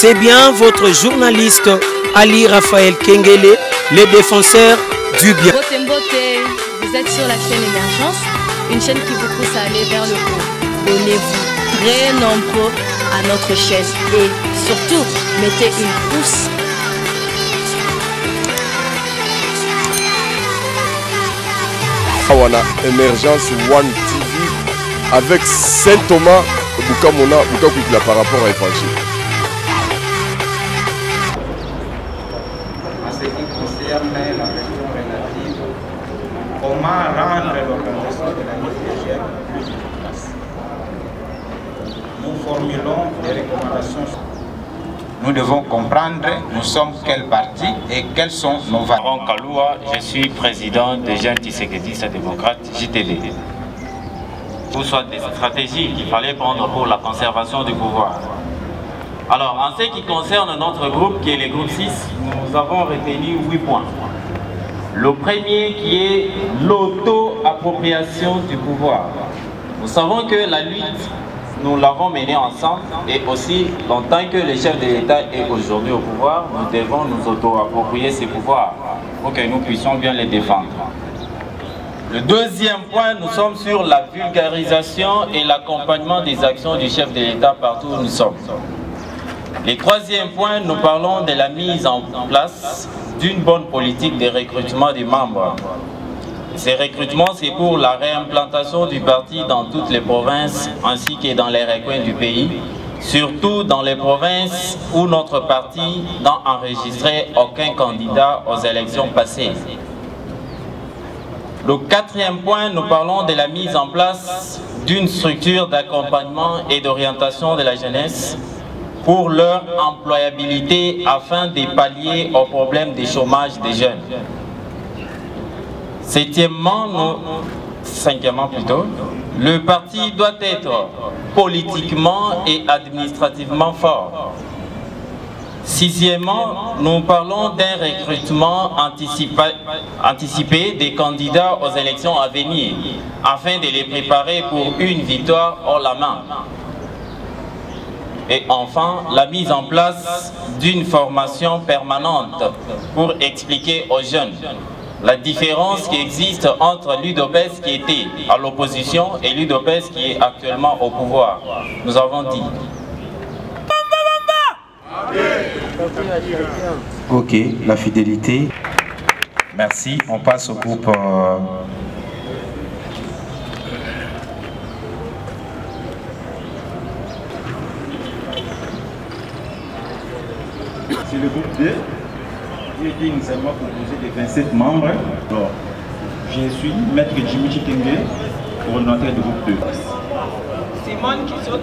C'est bien votre journaliste Ali Raphaël Kengele, le défenseur du bien. Vous êtes sur la chaîne Émergence, une chaîne qui vous pousse à aller vers le haut. Abonnez-vous très nombreux à notre chaîne et surtout, mettez une pouce. On a Émergence One TV avec Saint Thomas Bukamona Bukakukila par rapport à l'évangile. En ce qui concerne la question relative, comment rendre l'organisation de la nuit plus efficace. Nous formulons des recommandations. Nous devons comprendre nous sommes quel parti et quels sont nos valeurs. Kaloua, je suis président des Jeunes Tshisekedi démocrates JTD. Tout soit des stratégies qu'il fallait prendre pour la conservation du pouvoir. Alors, en ce qui concerne notre groupe, qui est le groupe 6, nous avons retenu 8 points. Le premier qui est l'auto-appropriation du pouvoir. Nous savons que la lutte, nous l'avons menée ensemble et aussi, longtemps que le chef de l'État est aujourd'hui au pouvoir, nous devons nous auto-approprier ces pouvoirs pour que nous puissions bien les défendre. Le deuxième point, nous sommes sur la vulgarisation et l'accompagnement des actions du chef de l'État partout où nous sommes. Le troisième point, nous parlons de la mise en place d'une bonne politique de recrutement des membres. Ces recrutements, c'est pour la réimplantation du parti dans toutes les provinces ainsi que dans les recoins du pays, surtout dans les provinces où notre parti n'a enregistré aucun candidat aux élections passées. Le quatrième point, nous parlons de la mise en place d'une structure d'accompagnement et d'orientation de la jeunesse pour leur employabilité afin de pallier aux problèmes de chômage des jeunes. Cinquièmement plutôt, le parti doit être politiquement et administrativement fort. Sixièmement, nous parlons d'un recrutement anticipé des candidats aux élections à venir, afin de les préparer pour une victoire hors la main. Et enfin, la mise en place d'une formation permanente pour expliquer aux jeunes la différence qui existe entre l'UDPS qui était à l'opposition et l'UDPS qui est actuellement au pouvoir. Nous avons dit. Ok, la fidélité. Merci. On passe au groupe. C'est le groupe 2. Qui était initialement composé de 27 membres. Alors, je suis Maître Jimmy Chitenge, coordonnateur du groupe 2. Simone qui saute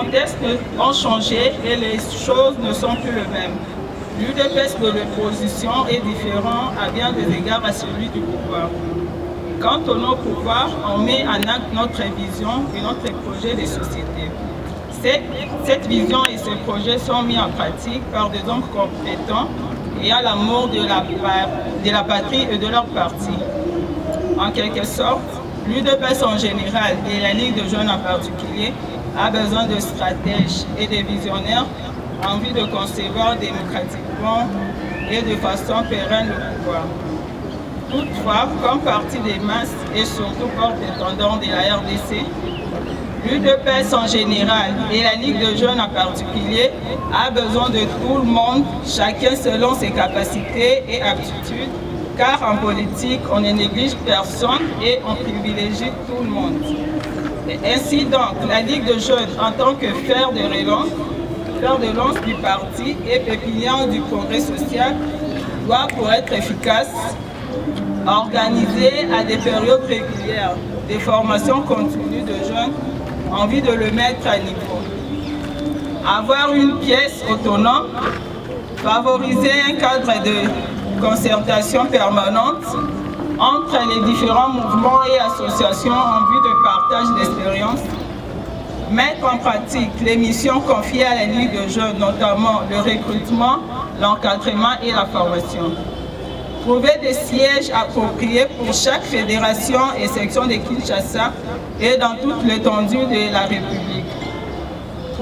les textes ont changé et les choses ne sont plus les mêmes. L'UDPS de l'opposition est différent à bien des égards à celui du pouvoir. Quant au non-pouvoir, on met en acte notre vision et notre projet de société. Cette vision et ce projet sont mis en pratique par des hommes compétents et à l'amour de la patrie et de leur parti. En quelque sorte, l'UDPS en général et la Ligue de jeunes en particulier a besoin de stratèges et de visionnaires en vue de concevoir démocratiquement et de façon pérenne le pouvoir. Toutefois, comme parti des masses et surtout porte-étendard de la RDC, l'UDPS en général et la Ligue de jeunes en particulier a besoin de tout le monde, chacun selon ses capacités et aptitudes, car en politique, on ne néglige personne et on privilégie tout le monde. Et ainsi donc, la Ligue de jeunes, en tant que fer de lance du parti et pépinière du progrès social, doit, pour être efficace, organiser à des périodes régulières des formations continues de jeunes en vue de le mettre à niveau. Avoir une pièce autonome, favoriser un cadre de concertation permanente entre les différents mouvements et associations en vue de partage d'expériences, mettre en pratique les missions confiées à la Ligue de jeunes, notamment le recrutement, l'encadrement et la formation. Trouver des sièges appropriés pour chaque fédération et section de Kinshasa et dans toute l'étendue de la République.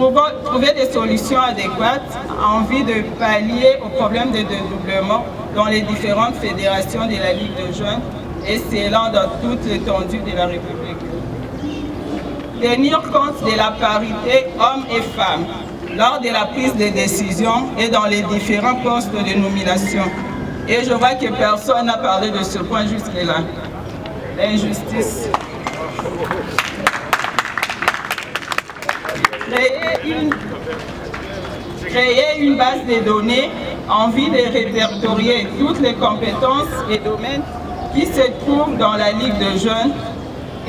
trouver des solutions adéquates en vue de pallier aux problèmes de dédoublement dans les différentes fédérations de la Ligue de jeunes et cela dans toute l'étendue de la République. Tenir compte de la parité hommes et femmes lors de la prise de décision et dans les différents postes de nomination. Et je vois que personne n'a parlé de ce point jusque-là. L'injustice. Créer une base de données en vue de répertorier toutes les compétences et domaines qui se trouvent dans la Ligue de jeunes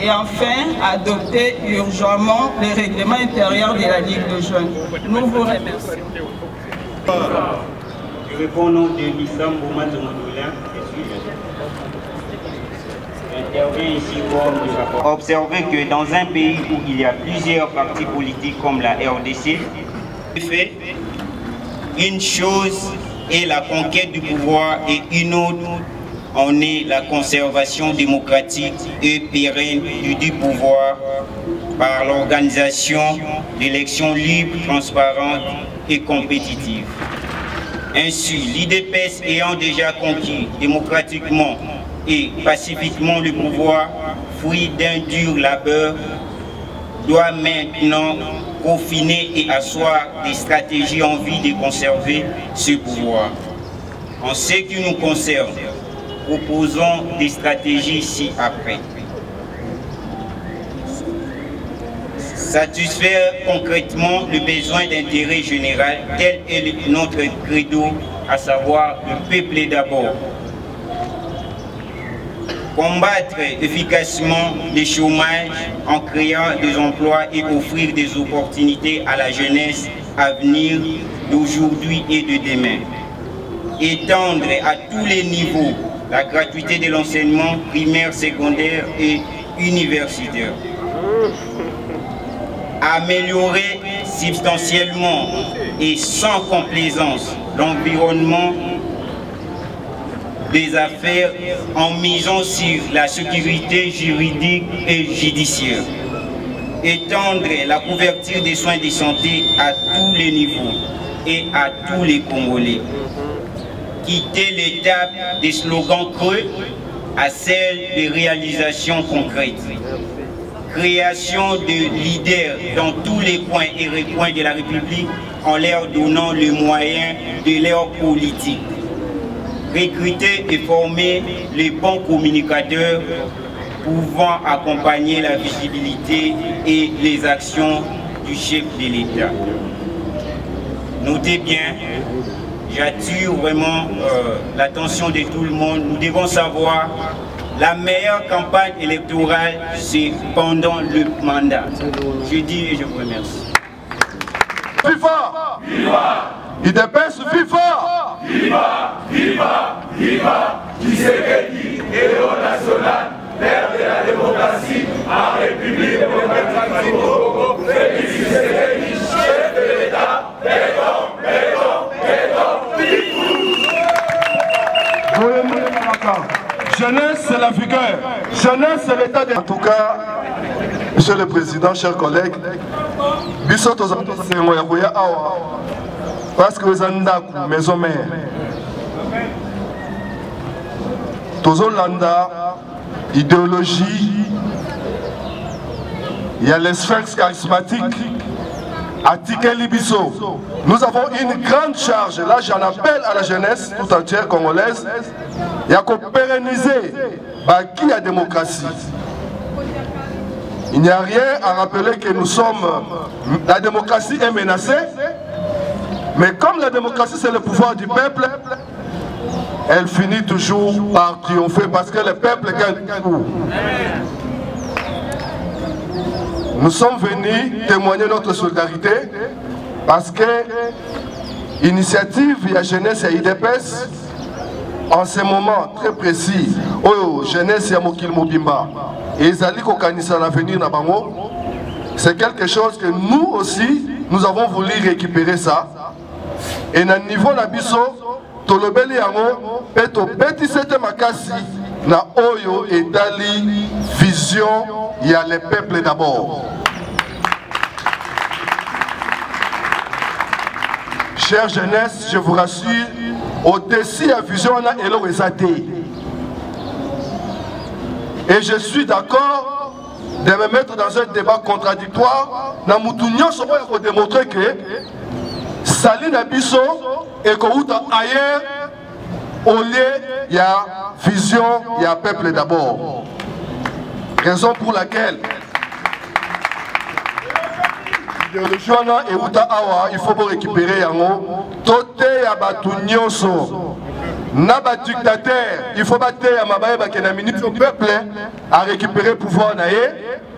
et enfin adopter urgemment les règlements intérieurs de la Ligue de jeunes. Nous vous remercions. Je réponds au nom de Lissam Bouman de Mondoulin. J'interviens ici pour observer que dans un pays où il y a plusieurs partis politiques comme la RDC, une chose est la conquête du pouvoir et une autre en est la conservation démocratique et pérenne du pouvoir par l'organisation d'élections libres, transparentes et compétitives. Ainsi, l'IDPS ayant déjà conquis démocratiquement et pacifiquement le pouvoir, fruit d'un dur labeur, doit maintenant confiner et asseoir des stratégies en vue de conserver ce pouvoir. En ce qui nous concerne, proposons des stratégies ci-après. Satisfaire concrètement le besoin d'intérêt général, tel est notre credo, à savoir le peuple d'abord. Combattre efficacement le chômage en créant des emplois et offrir des opportunités à la jeunesse à venir d'aujourd'hui et de demain. Étendre à tous les niveaux la gratuité de l'enseignement primaire, secondaire et universitaire. Améliorer substantiellement et sans complaisance l'environnement des affaires en misant sur la sécurité juridique et judiciaire. Étendre la couverture des soins de santé à tous les niveaux et à tous les Congolais. Quitter l'étape des slogans creux à celle des réalisations concrètes. Création de leaders dans tous les coins et recoins de la République en leur donnant les moyens de leur politique. Recruter et former les bons communicateurs pouvant accompagner la visibilité et les actions du chef de l'État. Notez bien, j'attire vraiment l'attention de tout le monde. Nous devons savoir, la meilleure campagne électorale, c'est pendant le mandat. Je dis et je vous remercie. Viva! Viva! IDPS, viva! Viva! Viva! Viva! Tshisekedi, héros national, père de la démocratie, en République démocratique du Congo, Félix Tshisekedi, chef de l'État, béton, jeunesse, c'est la vigueur. Jeunesse, c'est l'état de... En tout cas, Monsieur le Président, chers collègues, parce que vous avez maison mère. Tozolanda, idéologie, il y a les sphinx charismatiques. Nous avons une grande charge. Là, j'en appelle à la jeunesse tout entière congolaise. Il y a qu'à pérenniser la démocratie. Il n'y a rien à rappeler que nous sommes... La démocratie est menacée. Mais comme la démocratie, c'est le pouvoir du peuple, elle finit toujours par triompher parce que le peuple gagne tout. Nous sommes venus témoigner notre solidarité parce que l'initiative la jeunesse et IDPS en ce moment très précis, jeunesse et Mokil Mobimba et Zali Kokanisa l'avenir Nabango, c'est quelque chose que nous aussi nous avons voulu récupérer ça. Et à niveau nabiso, tolobeli yango peto beti sete makasi na oyo et dali vision, il y a les peuples d'abord. chère jeunesse, je vous rassure, au-dessus à vision, on a Elo Ezate. Et je suis d'accord de me mettre dans un débat contradictoire. Namoutounion sera pour démontrer que Saline Abisso et Kouta ailleurs, au lieu, il y a vision, il y a peuple d'abord. Raison pour laquelle il faut récupérer yango. Tote ya batu nyonso. Na ba dictateur, il faut battre ya mabaye ba kenamini au peuple à récupérer pouvoir na ye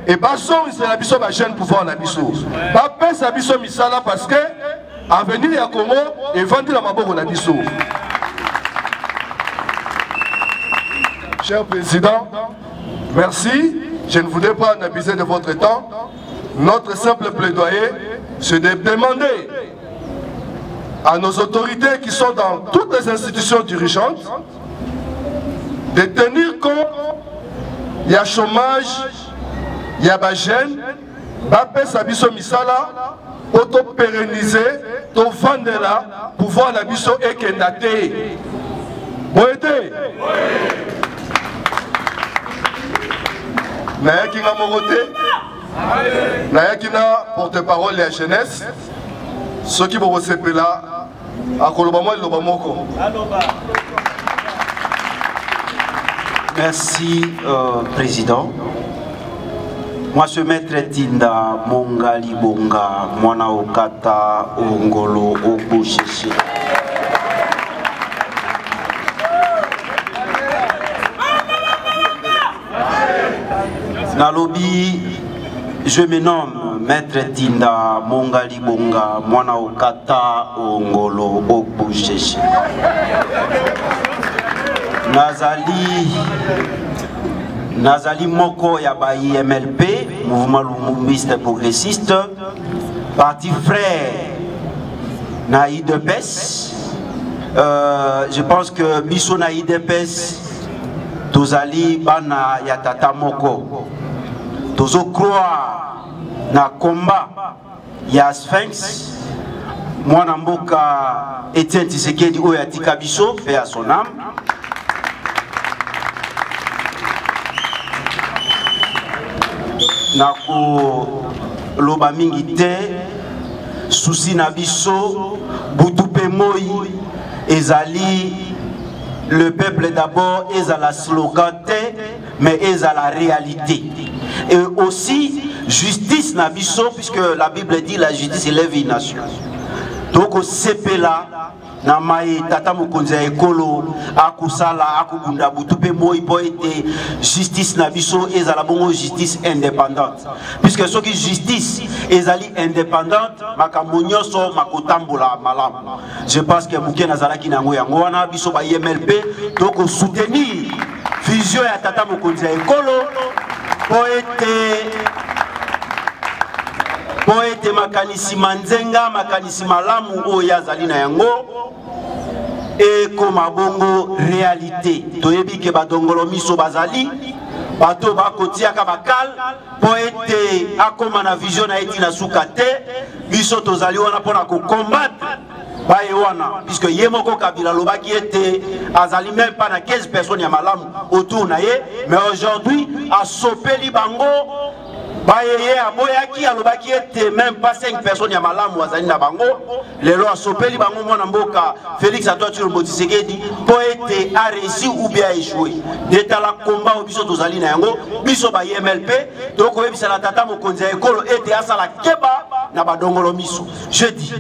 et baso c'est la biso ba jeune pouvoir na biso. Ba pesa biso misala parce que avenir ya Congo et vendre la maboko na biso. Cher Président, merci. Je ne voudrais pas en abuser de votre temps. Notre simple plaidoyer, c'est de demander à nos autorités qui sont dans toutes les institutions dirigeantes de tenir compte. Il y a chômage, il y a des jeunes, il misala pour pérenniser, pour vendre là, pour voir la biso et que naté. Bon été. Naya qui n'a moroté, Naya qui n'a porte-parole de la jeunesse, ceux qui vont recevoir là, à Kolobamo et Lobamoko. Merci, Président. Moi, je maître Tinda, Mongali Bonga, Mwana Okata, Ongolo, Ogbosheshi. Nalobi, je me nomme Maître Tinda Mongali Bonga Mwana Okata Ongolo Ogbosheshi. Nazali Moko Yaba IMLP, Mouvement Lumumbiste Progressiste, parti frère na IDPS. Je pense que Biso na IDPS, Tozali Bana Yatata Moko. Tozo croire na combat ya Sphinx. Mwana mboka Etienne Tshisekedi Oyatika Biso, paix à son âme. Nako loba mingi te, souci na biso, Boutoupé Moi, ezali le peuple d'abord, ezala slogan te, mais ezala réalité. Et aussi, justice na biso, puisque la Bible dit la justice élève une nation. Donc, au CPLA, na mai tata mokonzi ya ekolo akusala akubunda Boutoupé Moi po ete justice na biso ezala bongo justice indépendante, puisque soki justice ezali indépendante makambo nyonso makotambola malamu. Je pense que muke nazalaki nango yango wana biso ba IMLP donc soutenir vision ya tata mokonzi ya ekolo po ete makanisi manzenga makanisi malamu oyo azali na yango et comme bongo réalité toyebi ke badongolo miso bazali bato bakotiaka bakal po ete akoma na vision na eti na suka te biso tozali wana mpona combattre baye wana puisque ye moko Kabila lobaki ete azali même pas na 15 personnes ya malamu autour na ye, mais aujourd'hui asopeli bango Baye aboyaki alobaki ete même pas 5 personnes ya malamu azali na bango lelo asopeli bango mwana mboka Félix Antoine Tshisekedi po ete a réussi ou bien a échoué d'eta la combat obiso tozali na yango biso ba IMLP donc oyebisa la tata mokonzi ya ekolo ete asala keba na badongolo miso. Je dis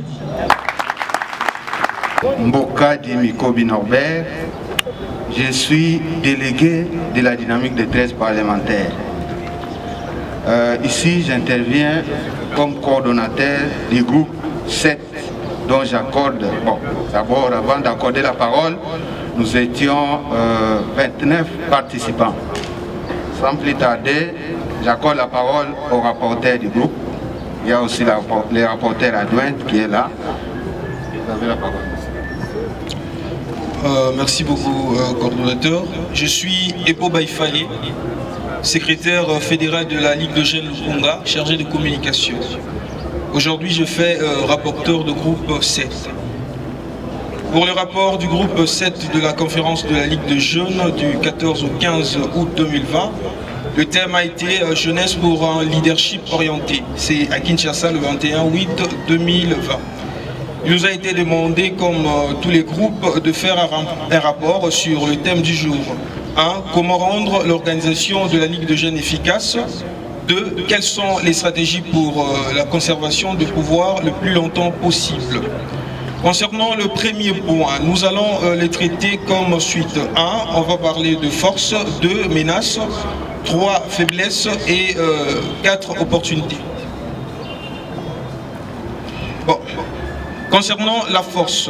Mboka Dimikobi Norbert, je suis délégué de la dynamique de 13 parlementaires. Ici, j'interviens comme coordonnateur du groupe 7 dont j'accorde, bon, d'abord avant d'accorder la parole, nous étions 29 participants. Sans plus tarder, j'accorde la parole au rapporteur du groupe. Il y a aussi le rapporteur adjoint qui est là. Vous avez la parole. Merci beaucoup, coordonnateur. Je suis Epo Baïfale, secrétaire fédéral de la Ligue de jeunes Lukonga, chargé de communication. Aujourd'hui, je fais rapporteur de groupe 7. Pour le rapport du groupe 7 de la conférence de la Ligue de Jeunes du 14 au 15 août 2020, le thème a été « Jeunesse pour un leadership orienté ». C'est à Kinshasa le 21/8/2020. Il nous a été demandé, comme tous les groupes, de faire un rapport sur le thème du jour. 1. Comment rendre l'organisation de la Ligue de Jeunes efficace. 2. Quelles sont les stratégies pour la conservation de pouvoir le plus longtemps possible. Concernant le premier point, nous allons les traiter comme suite. 1. On va parler de force. 2. Menaces. 3. Faiblesses. Et 4. Opportunités. Bon. Concernant la force,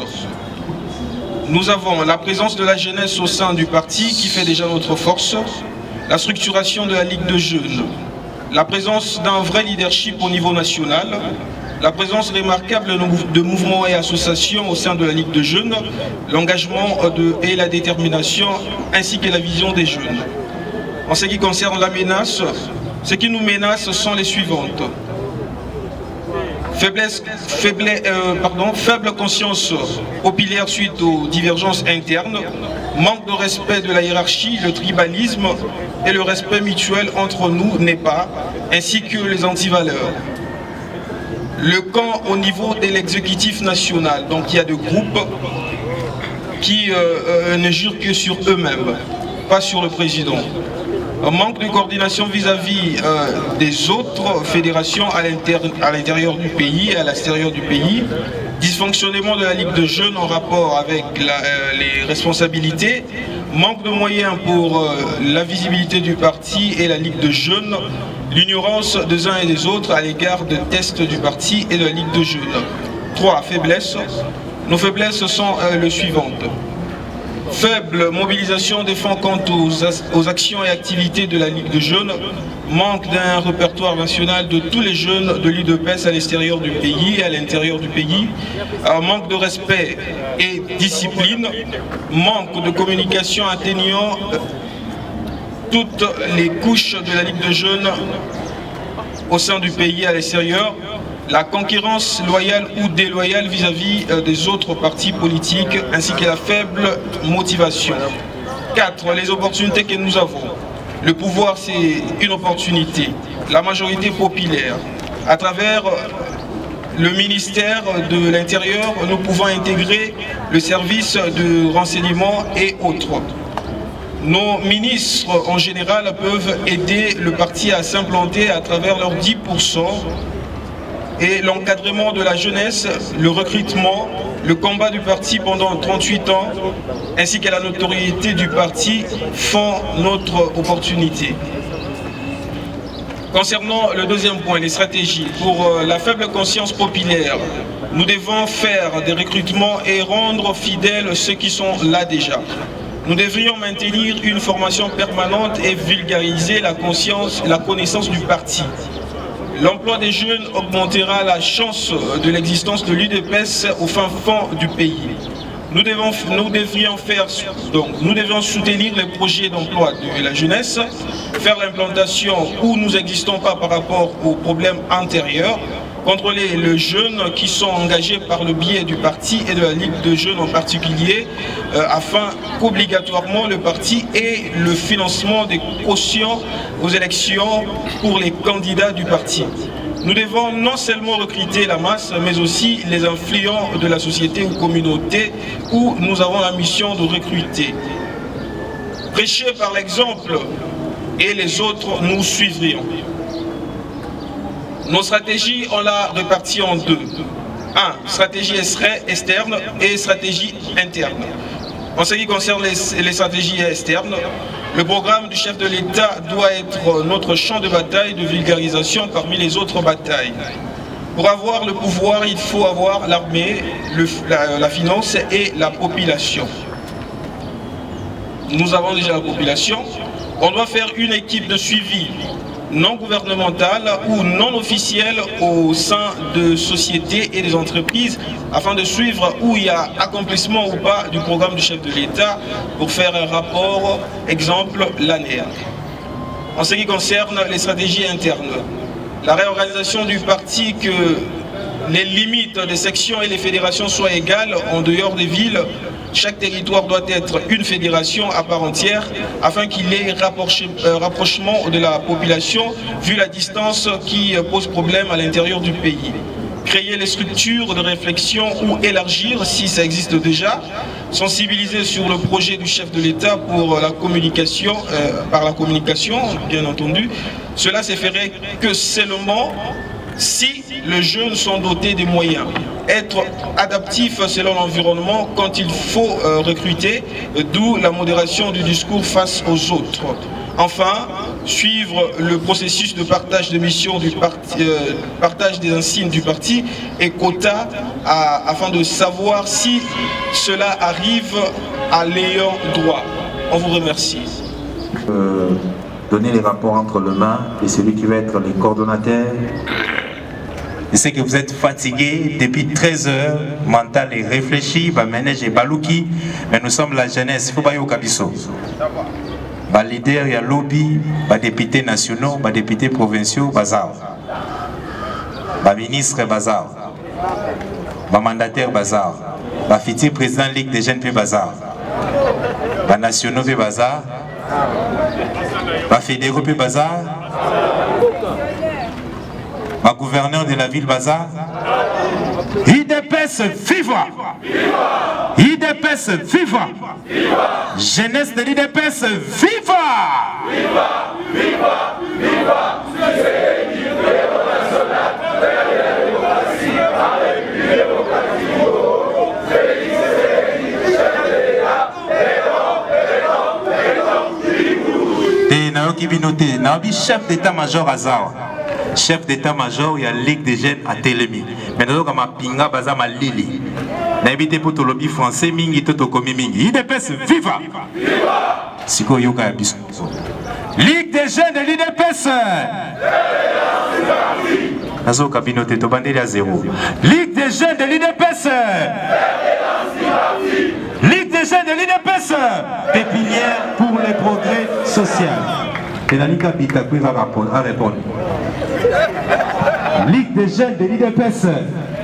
nous avons la présence de la jeunesse au sein du parti qui fait déjà notre force, la structuration de la Ligue de Jeunes, la présence d'un vrai leadership au niveau national, la présence remarquable de mouvements et associations au sein de la Ligue de Jeunes, l'engagement et la détermination ainsi que la vision des jeunes. En ce qui concerne la menace, ce qui nous menace sont les suivantes. Faible conscience populaire suite aux divergences internes, manque de respect de la hiérarchie, le tribalisme et le respect mutuel entre nous n'est pas, ainsi que les antivaleurs. Le camp au niveau de l'exécutif national, donc il y a des groupes qui ne jurent que sur eux-mêmes, pas sur le président. Un manque de coordination vis-à-vis des autres fédérations à l'intérieur du pays et à l'extérieur du pays. Dysfonctionnement de la Ligue de Jeunes en rapport avec les responsabilités. Manque de moyens pour la visibilité du parti et la Ligue de Jeunes. L'ignorance des uns et des autres à l'égard des tests du parti et de la Ligue de Jeunes. 3. Faiblesses. Nos faiblesses sont les suivantes. Faible mobilisation des fonds quant aux actions et activités de la Ligue de Jeunes, manque d'un répertoire national de tous les jeunes de l'UDPS à l'extérieur du pays et à l'intérieur du pays, manque de respect et discipline, manque de communication atteignant toutes les couches de la Ligue de Jeunes au sein du pays et à l'extérieur, la concurrence loyale ou déloyale vis-à-vis des autres partis politiques, ainsi que la faible motivation. 4. Les opportunités que nous avons. Le pouvoir, c'est une opportunité. La majorité populaire. À travers le ministère de l'Intérieur, nous pouvons intégrer le service de renseignement et autres. Nos ministres, en général, peuvent aider le parti à s'implanter à travers leurs 10%. Et l'encadrement de la jeunesse, le recrutement, le combat du parti pendant 38 ans, ainsi que la notoriété du parti font notre opportunité. Concernant le deuxième point, les stratégies, pour la faible conscience populaire, nous devons faire des recrutements et rendre fidèles ceux qui sont là déjà. Nous devrions maintenir une formation permanente et vulgariser la connaissance du parti. L'emploi des jeunes augmentera la chance de l'existence de l'UDPS au fin fond du pays. Nous devrions soutenir les projets d'emploi de la jeunesse, faire l'implantation où nous n'existons pas par rapport aux problèmes antérieurs, contrôler les jeunes qui sont engagés par le biais du parti et de la Ligue de jeunes en particulier, afin qu'obligatoirement le parti ait le financement des cautions aux élections pour les candidats du parti. Nous devons non seulement recruter la masse, mais aussi les influents de la société ou communauté où nous avons la mission de recruter. Prêcher par l'exemple et les autres nous suivrions. Nos stratégies, on l'a répartie en deux. 1. Stratégie externe et stratégie interne. En ce qui concerne les stratégies externes, le programme du chef de l'État doit être notre champ de bataille de vulgarisation parmi les autres batailles. Pour avoir le pouvoir, il faut avoir l'armée, la finance et la population. Nous avons déjà la population. On doit faire une équipe de suivi non gouvernementale ou non officielle au sein de sociétés et des entreprises afin de suivre où il y a accomplissement ou pas du programme du chef de l'État pour faire un rapport, exemple, l'année. En ce qui concerne les stratégies internes, la réorganisation du parti que les limites des sections et les fédérations soient égales en dehors des villes. Chaque territoire doit être une fédération à part entière afin qu'il y ait rapprochement de la population vu la distance qui pose problème à l'intérieur du pays. Créer les structures de réflexion ou élargir si ça existe déjà, sensibiliser sur le projet du chef de l'État pour la communication, par la communication bien entendu. Cela se ferait que seulement si les jeunes sont dotés des moyens. Être adaptif selon l'environnement quand il faut recruter, d'où la modération du discours face aux autres. Enfin, suivre le processus de partage de missions du parti, partage des insignes du parti et quotas afin de savoir si cela arrive à l'ayant droit. On vous remercie. Donner les rapports entre le main et celui qui va être le coordonnateur. Je sais que vous êtes fatigué depuis 13 heures, mental et réfléchi, manège et balouki, mais nous sommes la jeunesse, il faut pas y avoir kabiso. Les leaders, il y a lobby, les députés nationaux, les députés provinciaux, bazar. Les ministres, bazar. Les mandataires, bazar. Les futurs présidents de la Ligue des jeunes, bazar. Les nationaux, bazar. Les fédéraux, bazar. Les gouverneurs de la ville, bazar. IDPS, viva! IDPS, viva! Jeunesse de l'IDPS, viva! Viva! Viva! Viva! Chef d'état-major Azar. Chef d'état-major, il y a Ligue des jeunes à Télémi. Mais nous avons pinga baza ma lili. N'habitez pas tout le lobby français, mingi toto komi mingi. IDPS, viva! Viva! Siko yoka yabiso. Ligue des jeunes de l'IDPS. Nazo kabinote to bandeli à zéro. Ligue des jeunes de l'IDPS. Ligue des jeunes de l'IDPS. Pépinière pour les progrès sociaux. Et la Ligue Habita qui va répondre. Ligue des jeunes de l'IDPS.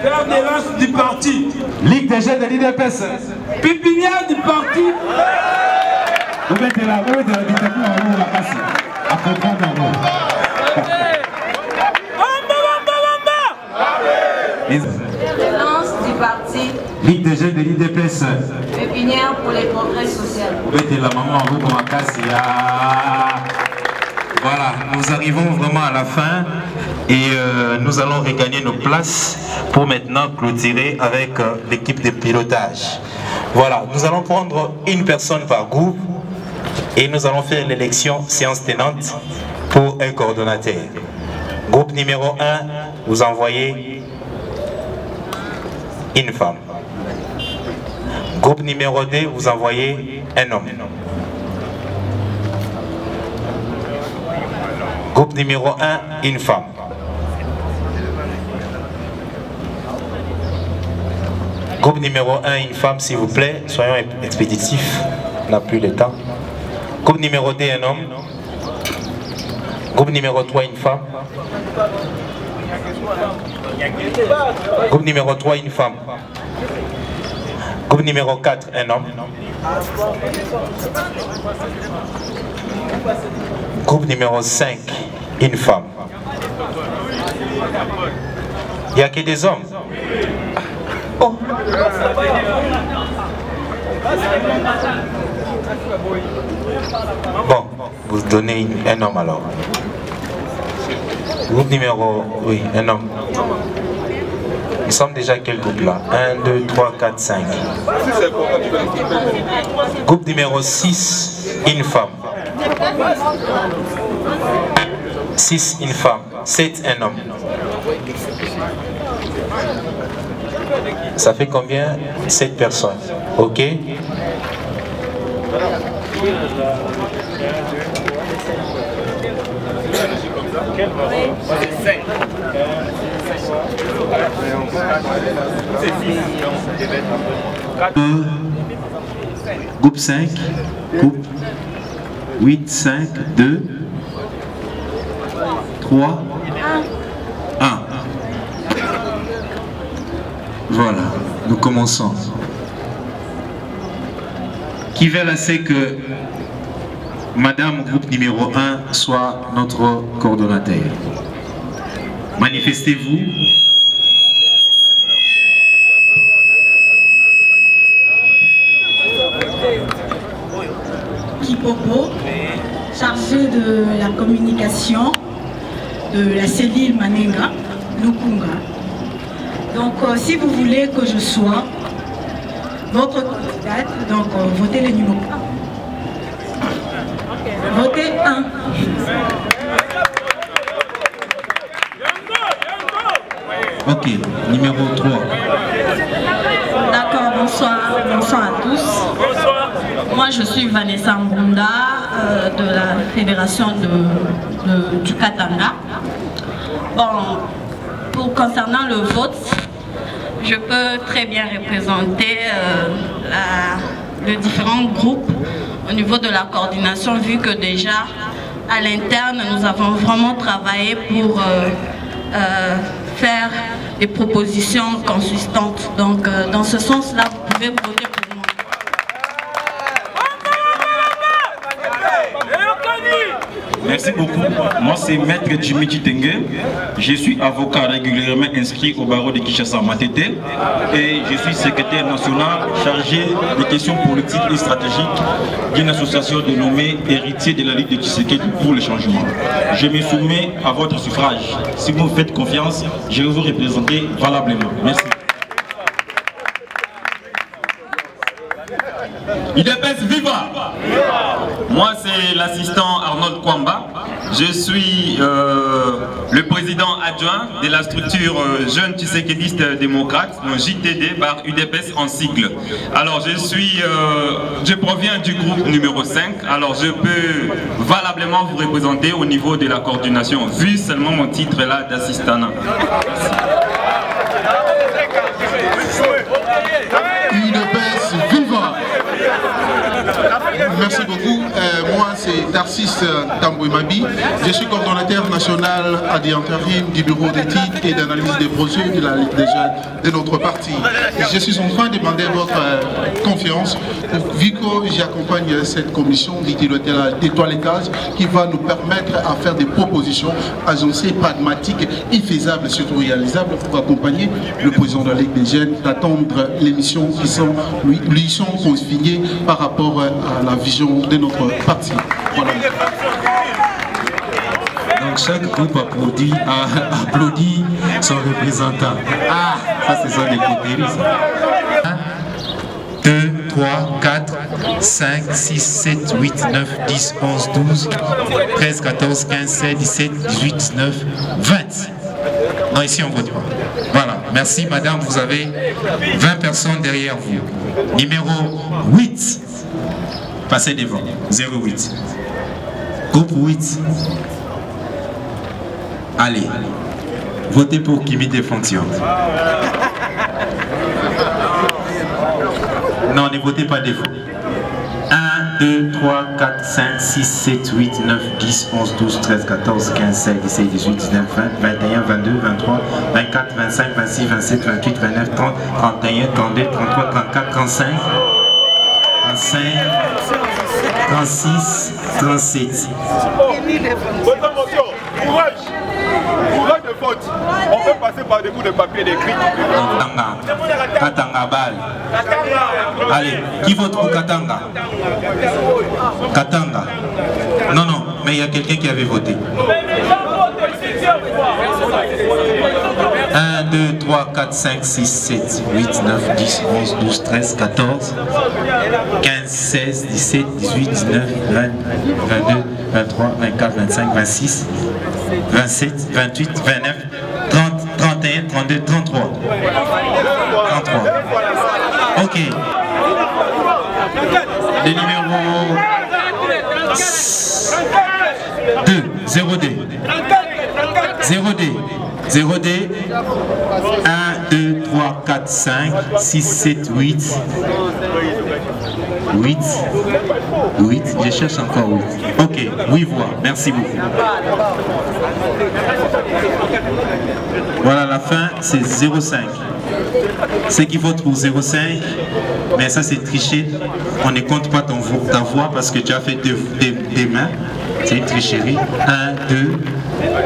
Père de lance du parti. Ligue des jeunes de l'IDPS. Pépinière du parti. Vous mettez la Habita pour avoir la passe. À comprendre d'abord. Lance du parti. Ligue des jeunes de l'IDPS. Pépinière pour les progrès sociaux. Vous mettez la maman en haut pour la casse. Voilà, nous arrivons vraiment à la fin et nous allons regagner nos places pour maintenant clôturer avec l'équipe de pilotage. Voilà, nous allons prendre une personne par groupe et nous allons faire l'élection séance tenante pour un coordonnateur. Groupe numéro 1, vous envoyez une femme. Groupe numéro 2, vous envoyez un homme. Groupe numéro 1, une femme. Groupe numéro 1, une femme, s'il vous plaît. Soyons expéditifs. On n'a plus le temps. Groupe numéro 2, un homme. Groupe numéro 3, une femme. Groupe numéro 3, une femme. Groupe numéro 4, un homme. Groupe numéro 5, une femme. Il n'y a que des hommes. Oh. Bon, vous donnez un homme alors. Groupe numéro... Oui, un homme. Nous sommes déjà quel groupe là? 1, 2, 3, 4, 5. Groupe numéro 6, une femme. 6, une femme. 7, un homme. Ça fait combien? 7 personnes. Ok? Groupe 5, groupe 8, 5, 2, 3, 1. Voilà, nous commençons. Qui veut laisser que Madame groupe numéro 1 soit notre coordonnateur? Manifestez-vous. Kipopo, chargé de la communication de la cellule Manenga, Lukunga. Donc, si vous voulez que je sois votre candidate, donc votez le numéro 1. Votez 1. Ok, numéro 3. D'accord, bonsoir à tous. Moi, je suis Vanessa Mbunda de la Fédération du Katanga. Bon, concernant le vote, je peux très bien représenter les différents groupes au niveau de la coordination, vu que déjà à l'interne, nous avons vraiment travaillé pour faire des propositions consistantes. Donc, dans ce sens-là, vous pouvez voter pour moi. Merci beaucoup. Moi, c'est Maître Jimmy Tengue. Je suis avocat régulièrement inscrit au barreau de Kinshasa Matete et je suis secrétaire national chargé des questions politiques et stratégiques d'une association dénommée Héritier de la Ligue de Tshisekedi pour le changement. Je me soumets à votre suffrage. Si vous me faites confiance, je vais vous représenter valablement. Merci. UDPS Viva! Moi c'est l'assistant Arnold Kwamba. Je suis le président adjoint de la structure Jeunes Tshisekedistes Démocrates, JTD par UDPS en sigle. Alors je proviens du groupe numéro 5, alors je peux valablement vous représenter au niveau de la coordination, vu seulement mon titre là d'assistant. UDPS Viva! Merci beaucoup. Moi, c'est Tarsis Tambouimabi. Je suis coordonnateur national à l'intérim du bureau d'éthique et d'analyse des projets de la Ligue des jeunes de notre parti. Je suis en train de demander votre confiance, vu que j'accompagne cette commission d'étoilage qui va nous permettre à faire des propositions agencées, pragmatiques et faisables, surtout réalisables, pour accompagner le président de la Ligue des jeunes d'attendre les missions qui sont lui sont consignées par rapport à la vision de notre parti. Voilà. Donc chaque groupe applaudit son représentant. Ah, ça c'est ça des côtés. 1, 2, 3, 4, 5, 6, 7, 8, 9, 10, 11, 12, 13, 14, 15, 16, 17, 18, 19, 20. Non, ici on vote pas. Voilà, merci madame, vous avez 20 personnes derrière vous. Numéro 8. Passez devant. 08. Groupe 8. Allez. Votez pour Kimi Défonction. Non, ne votez pas défaut. 1, 2, 3, 4, 5, 6, 7, 8, 9, 10, 11, 12, 13, 14, 15, 16, 17, 18, 19, 20, 21, 22, 23, 24, 25, 26, 27, 28, 29, 30, 31, 32, 33, 34, 35, 35, 36, 37. Courage! Courage de vote! On peut passer par des bouts de papier d'écrit. Katanga Bal. Allez, qui vote pour Katanga? Katanga. Non, non, mais il y a quelqu'un qui avait voté. 1, 2, 3, 4, 5, 6, 7, 8, 9, 10, 11, 12, 13, 14, 15, 16, 17, 18, 19, 20, 22, 23, 24, 25, 26, 27, 28, 29, 30, 31, 32, 33. 33. Ok. Le numéro 2, 0D. 0D. 0D. 1, 2, 3, 4, 5, 6, 7, 8. 8. 8. Je cherche encore 8. Ok, 8 voix. Merci beaucoup. Voilà, la fin, c'est 0,5. Ceux qui votent pour 0,5, mais ça c'est triché. On ne compte pas ta voix parce que tu as fait des mains. C'est une tricherie. 1, 2,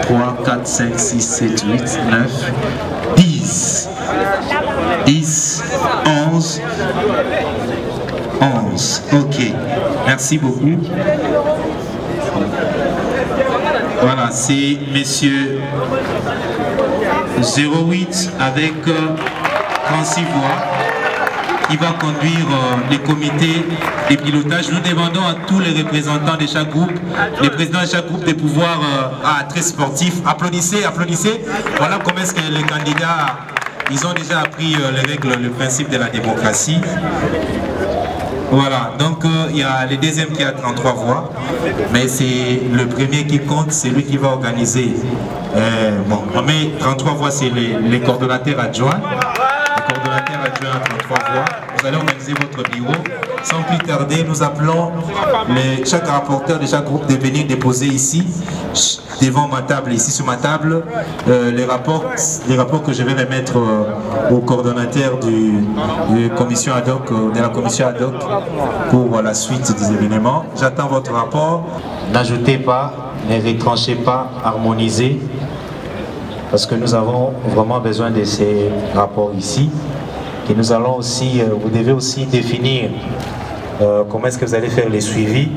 3, 4, 5, 6, 7, 8, 9, 10. 10, 11. 11. Ok. Merci beaucoup. Voilà, c'est messieurs 08 avec 36 voix qui va conduire les comités de pilotage. Nous demandons à tous les représentants de chaque groupe, les présidents de chaque groupe de pouvoir très sportifs. Applaudissez, applaudissez. Voilà comment est-ce que les candidats, ils ont déjà appris les règles, le principe de la démocratie. Voilà, donc il y a le deuxième qui a 33 voix, mais c'est le premier qui compte, c'est lui qui va organiser. Bon, mais 33 voix, c'est les coordonnateurs adjoints. Les coordonnateurs adjoints à 33 voix. Vous allez organiser votre bureau. Sans plus tarder, nous appelons chaque rapporteur de chaque groupe de venir déposer ici, devant ma table, ici sur ma table, les rapports que je vais remettre au coordonnateur de la commission ad hoc pour la suite des événements. J'attends votre rapport. N'ajoutez pas, ne retranchez pas, harmonisez, parce que nous avons vraiment besoin de ces rapports ici. Et nous allons aussi, vous devez aussi définir comment est-ce que vous allez faire les suivis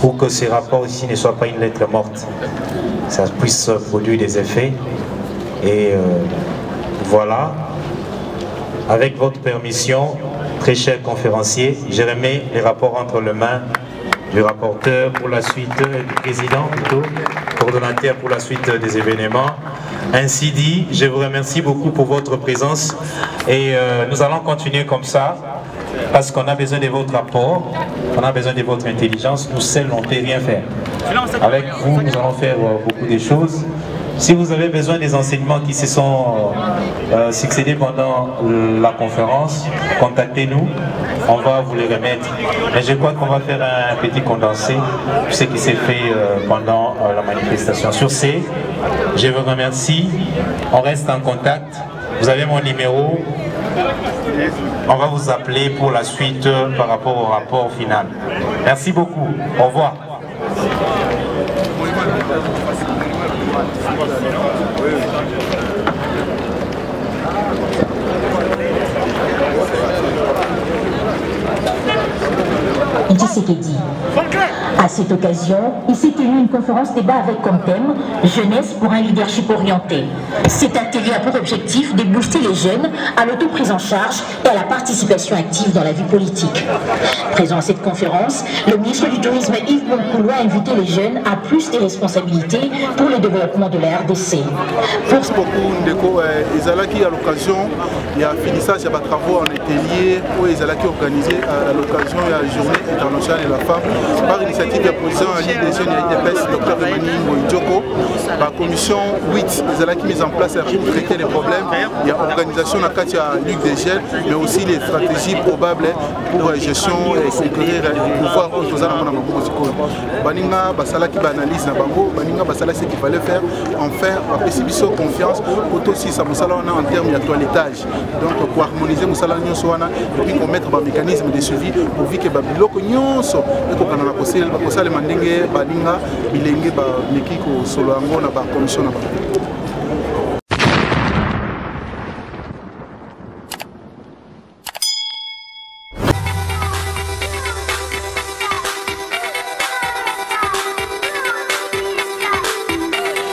pour que ces rapports ici ne soient pas une lettre morte, ça puisse produire des effets. Et voilà, avec votre permission, très cher conférencier, je remets les rapports entre les mains du rapporteur pour la suite, du président plutôt, coordonnateur pour la suite des événements. Ainsi dit, je vous remercie beaucoup pour votre présence et nous allons continuer comme ça parce qu'on a besoin de votre apport, on a besoin de votre intelligence. Nous seuls, on ne peut rien faire. Avec vous, nous allons faire beaucoup de choses. Si vous avez besoin des enseignements qui se sont succédés pendant la conférence, contactez-nous, on va vous les remettre. Mais je crois qu'on va faire un petit condensé de ce qui s'est fait pendant la manifestation. Sur ce, je vous remercie, on reste en contact, vous avez mon numéro, on va vous appeler pour la suite par rapport au rapport final. Merci beaucoup, au revoir. Tshisekedi. À cette occasion, il s'est tenu une conférence débat avec comme thème « Jeunesse pour un leadership orienté ». Cet atelier a pour objectif de booster les jeunes à l'autoprise en charge et à la participation active dans la vie politique. Présent à cette conférence, le ministre du Tourisme Yves Monkoulou a invité les jeunes à plus de responsabilités pour le développement de la RDC. Merci beaucoup Ndeko. Ezalaki à l'occasion, il y a finissage de travaux en atelier où Ezalaki organisé à l'occasion de la journée internationale de la femme par l'initiative du président Ali des jeunes IDPS, Dr Emmanuel Moïdjoko. La commission 8 Ezalaki mise en place pour traiter les problèmes. Il y a organisation dans le cadre de la Ligue des jeunes, mais aussi les stratégies probables pour la gestion et conquérir le pouvoir aux gens dans le Baninga, Basalaki analyse na bango, Baninga Basala ce qu'il fallait faire, enfin, Apesibiso confiance, pour aussi ça en termes de toilettage. Donc pour harmoniser Moussala Nyoswana et puis pour mettre un mécanisme de suivi pour vivre que Babiloko Nyonso et pour qu'on a posé le mandenge Baninga, Bilenge, Mekiko, Soloango, na commission.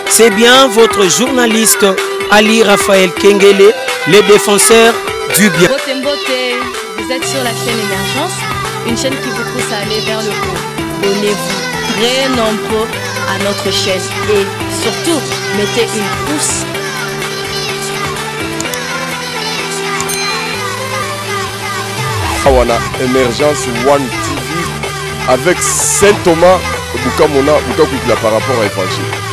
C'est bien votre journaliste Ali Raphaël Kengele, les défenseurs du bien. Bote Mbote, vous êtes sur la chaîne Émergence, une chaîne qui vous pousse à aller vers le haut. Abonnez-vous très nombreux à notre chaîne et surtout, mettez une pouce. Awana Émergence One TV avec Saint Thomas Bukamona Bukakwikila par rapport à Évangile.